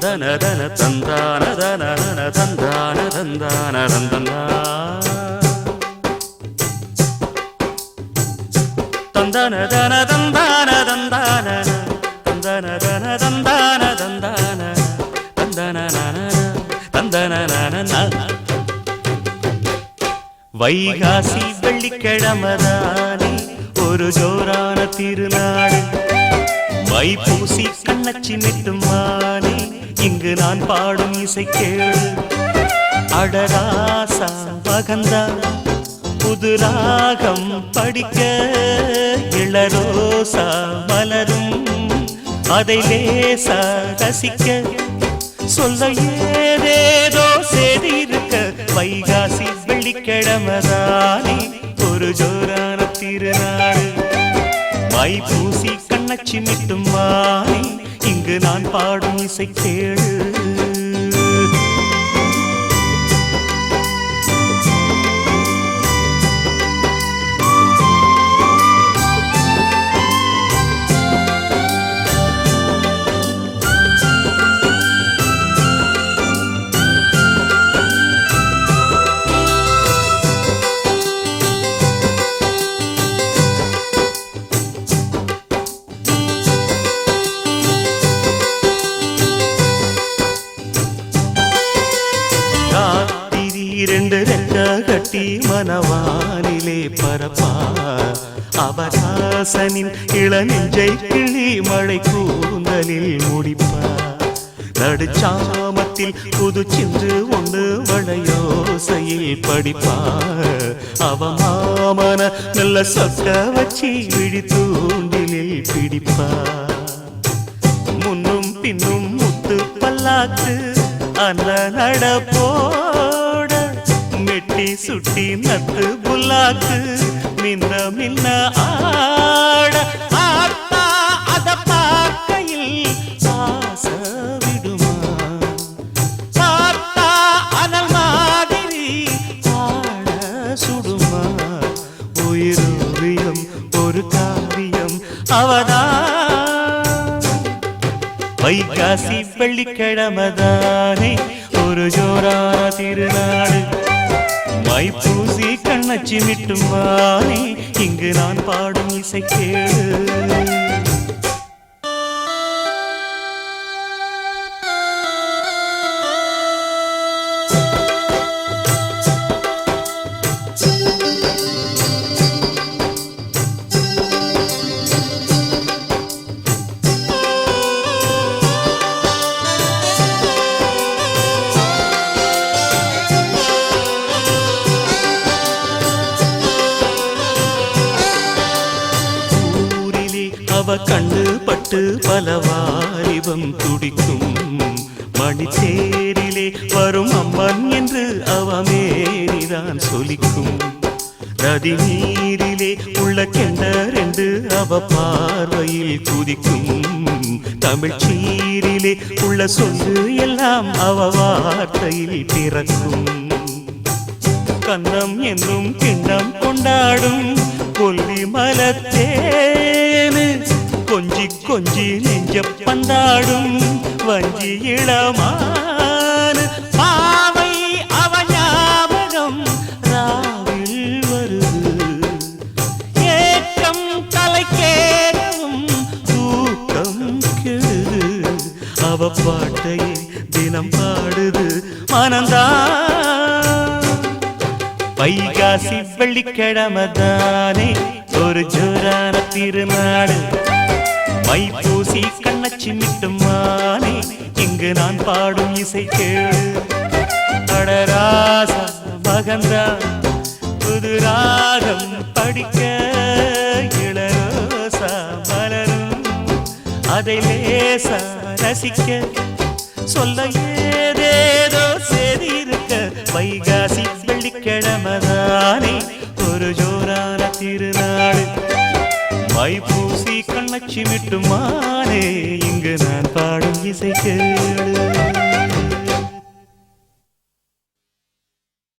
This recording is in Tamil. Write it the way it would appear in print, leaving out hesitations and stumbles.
தந்தனதன தந்தானதன தந்தான தந்தான தந்தனா தந்தனதன தந்தான தந்தான தந்தனதன தந்தான தந்தான தந்தனன தந்தனன வைகாசி வெள்ளிக்கிழமதானே ஒரு ஜோரான திருநாடு வைப்பூசி கண்ணச்சி மிட்டுமானே இங்கு நான் பாடும் இசை கேளு அடராசா மகந்தா புது ராகம் படிக்க இளரோசா மலரும் அதை லேசா ரசிக்க சொல்ல ஏதேதோ செய்தி இருக்க வைகாசி வெள்ளிக்கிழமதானே ஒரு ஜோரான திருநாடு வைப்பூசி கண்ணச்சி மிட்டுமானே இங்கு நான் பாடும் இசை கேளு இரண்டு ரெக்க கட்டி மனவானிலே பரப்பா அவகாசனின் இளநெஞ்சை கிளி மழை கூந்தலில் முடிப்பா நடுச்சாமத்தில் புது சின்று ஒன்று வளையோசையில் படிப்பா அவ மாமன நல்ல சொக்க வச்சி விழி தூண்டிலில் பிடிப்பா முன்னும் பின்னும் முத்து பல்லாக்கு அந்த நடப்போட மெட்டி சுட்டி நத்து புல்லாக்கு மின்ன மின்ன ஆட ஆத்தா அத பார்க்கையில் ஆச விடுமா பார்த்தா அனல் மாதிரி ஆட சுடுமா உயிரோவியம் ஒரு காவியம் அவதா வைகாசி வெள்ளிக்கிழமதானே ஒரு ஜோரான திருநாடு வைப்பூசி கண்ணச்சி மிட்டுமானே இங்கு நான் பாடும் இசை கேளு அவ கண்டு பட்டு பலவாரிவம் துடிக்கும் மணித்தேரிலே வரும் அம்மன் என்று அவ மேரிதான் சொலிக்கும் நதி நீரிலே உள்ள கெண்டரென்று அவ பார்வையில் குதிக்கும் தமிழ் சீரிலே உள்ள சொல்லு எல்லாம் அவ வார்த்தையில் பிறக்கும் கண்ணம் என்னும் கிண்ணம் கொண்டாடும் கொல்லி மலத்தேனு கொஞ்சி கொஞ்சி நெஞ்ச பந்தாடும் வஞ்சி இளமானு பாவை அவ ஞாபகம் ராவில் வருது ஏக்கம் தலைக்கேறும் தூக்கம் கெடுது அவ பாட்டையே தினம் பாடுது மனந்தான் வைகாசி வெள்ளிக்கிழமதானே ஒரு ஜோரான திருநாடு வைப்பூசி கண்ணச்சி மிட்டுமானே இங்கு நான் பாடும் இசை கேளு அடராசா மகந்தா புது ராகம் படிக்க இளரோசா மலரும் அதை லேசா ரசிக்க சொல்ல ஏதேதோ செய்தி இருக்க வைகாசி வெள்ளிக்கிழமதானே ஒரு ஜோரான திருநாடு வைப்பூசி கண்ணச்சி மிட்டுமானே இங்கு நான் பாடும் இசை கேளு